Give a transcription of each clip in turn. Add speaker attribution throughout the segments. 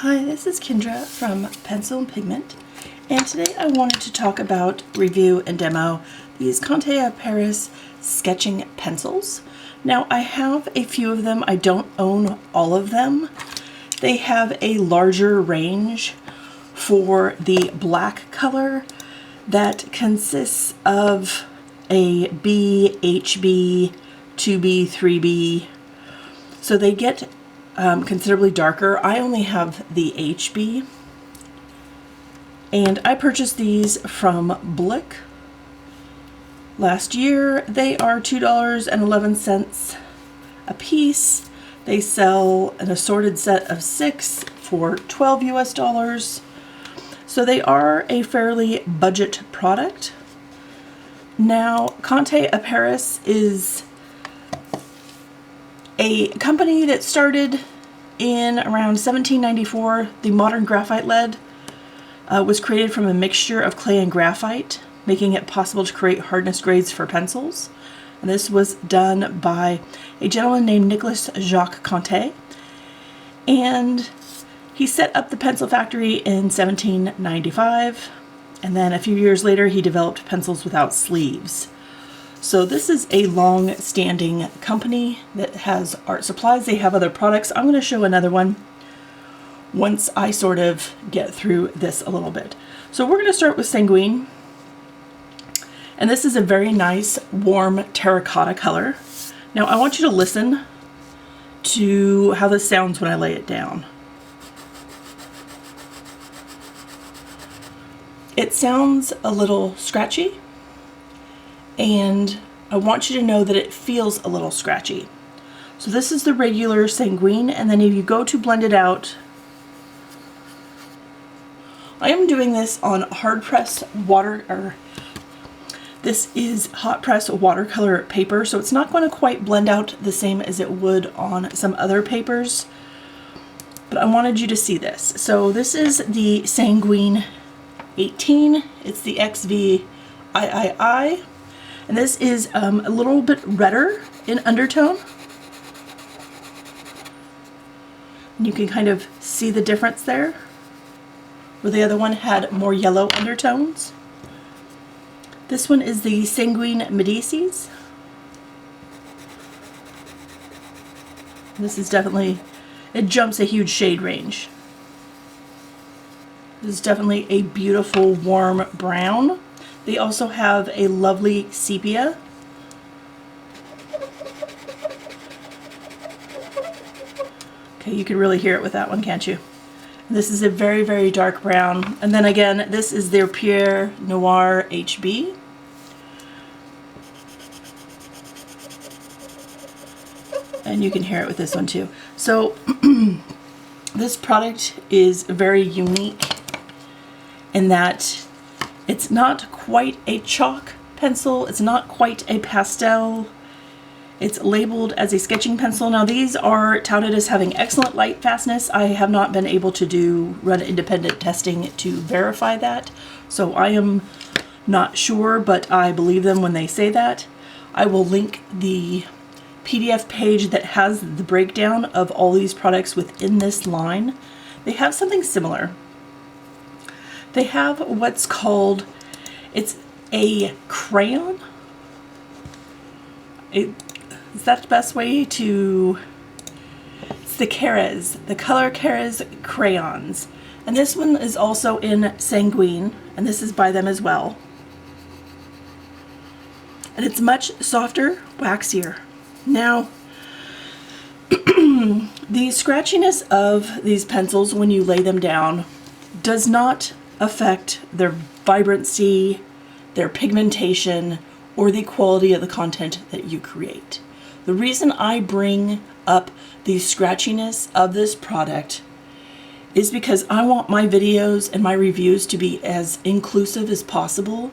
Speaker 1: Hi, this is Kendra from Pencil and Pigment, and today I wanted to talk about, review, and demo these Conté Paris sketching pencils. Now, I have a few of them. I don't own all of them. They have a larger range for the black color that consists of a B, HB, 2B, 3B. So they get considerably darker. I only have the HB, and I purchased these from Blick last year. They are $2.11 a piece. They sell an assorted set of 6 for $12 US. So they are a fairly budget product. Now, Conté Paris is a company that started in around 1794. The modern graphite lead was created from a mixture of clay and graphite, making it possible to create hardness grades for pencils. And this was done by a gentleman named Nicolas Jacques Conté. And he set up the pencil factory in 1795. And then a few years later, he developed pencils without sleeves. So this is a long-standing company that has art supplies. They have other products. I'm going to show another one once I sort of get through this a little bit. So we're going to start with Sanguine. And this is a very nice, warm terracotta color. Now I want you to listen to how this sounds when I lay it down. It sounds a little scratchy, and I want you to know that it feels a little scratchy. So this is the regular Sanguine, and then if you go to blend it out, I am doing this on hard press this is hot press watercolor paper, so it's not going to quite blend out the same as it would on some other papers, but I wanted you to see this. So this is the Sanguine 18. It's the XV III. And this is a little bit redder in undertone. And you can kind of see the difference there, where the other one had more yellow undertones. This one is the Sanguine Medicis. This is definitely, it jumps a huge shade range. This is definitely a beautiful warm brown. They also have a lovely sepia. Okay, you can really hear it with that one, can't you? This is a very, very dark brown. And then again, this is their Pierre Noir HB. And you can hear it with this one too. So this product is very unique in that it's not quite a chalk pencil, it's not quite a pastel, it's labeled as a sketching pencil. Now these are touted as having excellent light fastness. I have not been able to run independent testing to verify that, so I am not sure, but I believe them when they say that. I will link the PDF page that has the breakdown of all these products within this line. They have something similar. They have what's called, it's a crayon. Is that the best way to, it's the Carrez, the Color Carrez crayons. And this one is also in Sanguine, and this is by them as well. And it's much softer, waxier. Now, the scratchiness of these pencils when you lay them down does not affect their vibrancy, their pigmentation, or the quality of the content that you create. The reason I bring up the scratchiness of this product is because I want my videos and my reviews to be as inclusive as possible.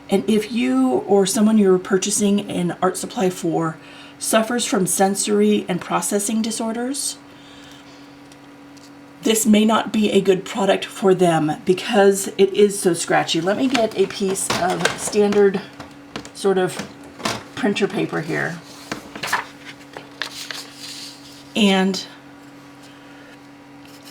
Speaker 1: And if you or someone you're purchasing an art supply for suffers from sensory and processing disorders, this may not be a good product for them because it is so scratchy. Let me get a piece of standard sort of printer paper here. And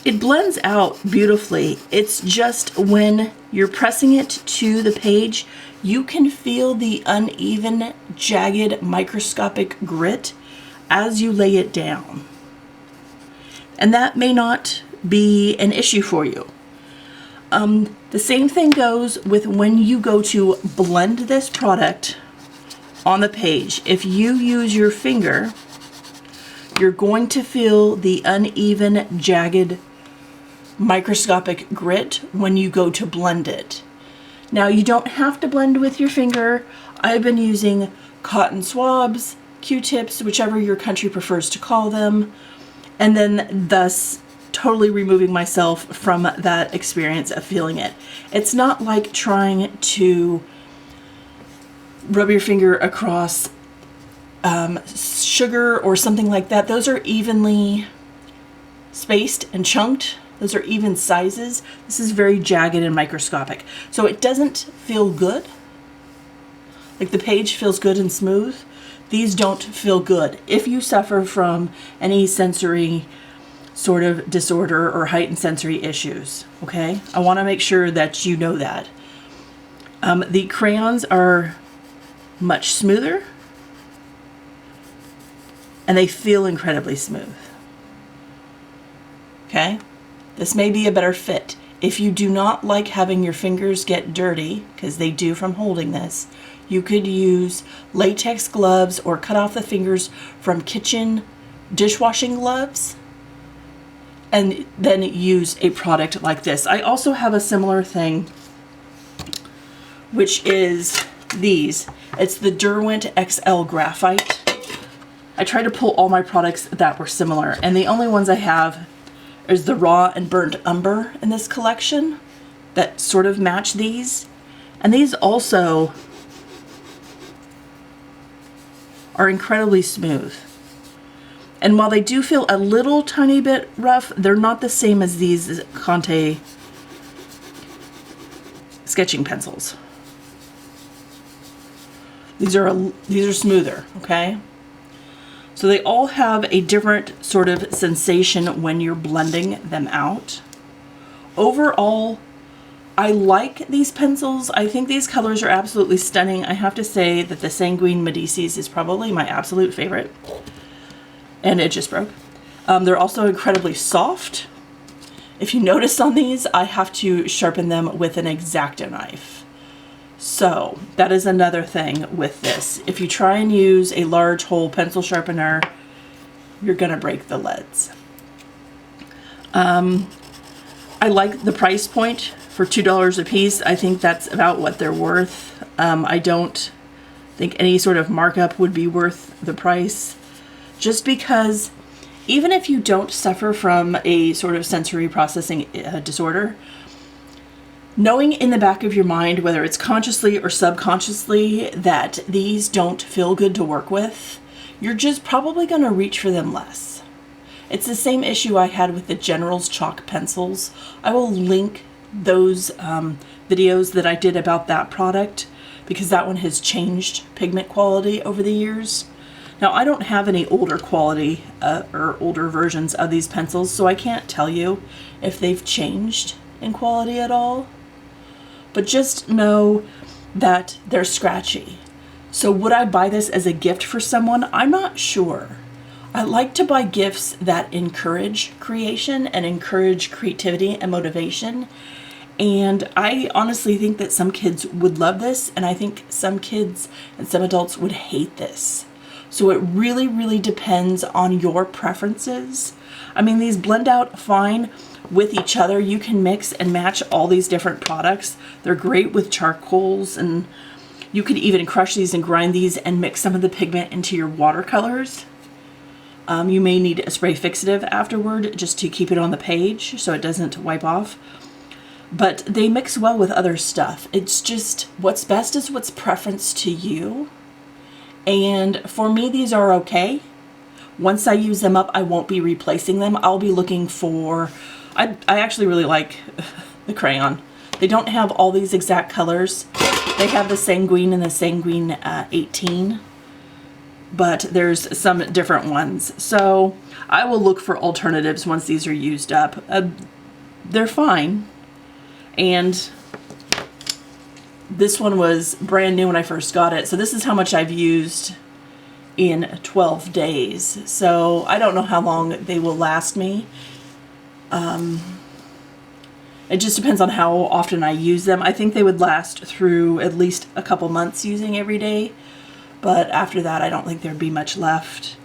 Speaker 1: It blends out beautifully. It's just when you're pressing it to the page, you can feel the uneven, jagged, microscopic grit as you lay it down. And that may not be an issue for you. The same thing goes with when you go to blend this product on the page. If you use your finger, you're going to feel the uneven, jagged, microscopic grit when you go to blend it. Now, you don't have to blend with your finger. I've been using cotton swabs, Q-tips, whichever your country prefers to call them, and then thus totally removing myself from that experience of feeling it. It's not like trying to rub your finger across sugar or something like that. Those are evenly spaced and chunked. Those are even sizes. This is very jagged and microscopic. So it doesn't feel good. Like the page feels good and smooth. These don't feel good. If you suffer from any sensory sort of disorder or heightened sensory issues, okay? I want to make sure that you know that. The crayons are much smoother and they feel incredibly smooth. Okay? This may be a better fit. If you do not like having your fingers get dirty, because they do from holding this, you could use latex gloves or cut off the fingers from kitchen dishwashing gloves and then use a product like this. I also have a similar thing, which is these. It's the Derwent XL Graphite. I tried to pull all my products that were similar, and the only ones I have is the Raw and Burnt Umber in this collection that sort of match these. And these also are incredibly smooth. And while they do feel a little tiny bit rough, they're not the same as these Conté sketching pencils. These are smoother, okay? So they all have a different sort of sensation when you're blending them out. Overall, I like these pencils. I think these colors are absolutely stunning. I have to say that the Sanguine Medicis is probably my absolute favorite. And it just broke. They're also incredibly soft. If you notice on these, I have to sharpen them with an X-Acto knife. So that is another thing with this. If you try and use a large hole pencil sharpener, you're gonna break the leads. I like the price point for $2 a piece. I think that's about what they're worth. I don't think any sort of markup would be worth the price, just because even if you don't suffer from a sort of sensory processing disorder, knowing in the back of your mind, whether it's consciously or subconsciously, that these don't feel good to work with, you're just probably going to reach for them less. It's the same issue I had with the General's chalk pencils. I will link those videos that I did about that product, because that one has changed pigment quality over the years. Now, I don't have any older quality or older versions of these pencils, so I can't tell you if they've changed in quality at all. But just know that they're scratchy. So would I buy this as a gift for someone? I'm not sure. I like to buy gifts that encourage creation and encourage creativity and motivation. And I honestly think that some kids would love this, and I think some kids and some adults would hate this. So it really, really depends on your preferences. I mean, these blend out fine with each other. You can mix and match all these different products. They're great with charcoals, and you could even crush these and grind these and mix some of the pigment into your watercolors. You may need a spray fixative afterward just to keep it on the page so it doesn't wipe off. But they mix well with other stuff. It's just what's best is what's preference to you. And for me, these are okay. Once I use them up, I won't be replacing them. I'll be looking for, I actually really like the crayon. They don't have all these exact colors. They have the Sanguine and the Sanguine 18. but there's some different ones. So I will look for alternatives once these are used up. They're fine. And this one was brand new when I first got it. So this is how much I've used in 12 days. So I don't know how long they will last me. It just depends on how often I use them. I think they would last through at least a couple months using every day, but after that I don't think there'd be much left.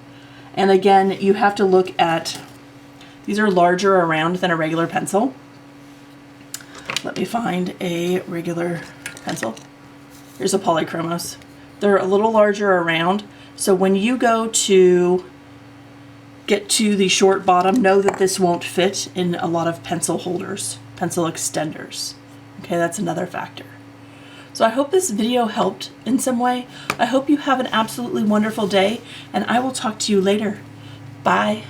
Speaker 1: And again, you have to look at, these are larger around than a regular pencil. Let me find a regular pencil. Here's a polychromos. They're a little larger around, so when you go to get to the short bottom, know that this won't fit in a lot of pencil holders, pencil extenders. Okay, that's another factor. So I hope this video helped in some way. I hope you have an absolutely wonderful day, and I will talk to you later. Bye.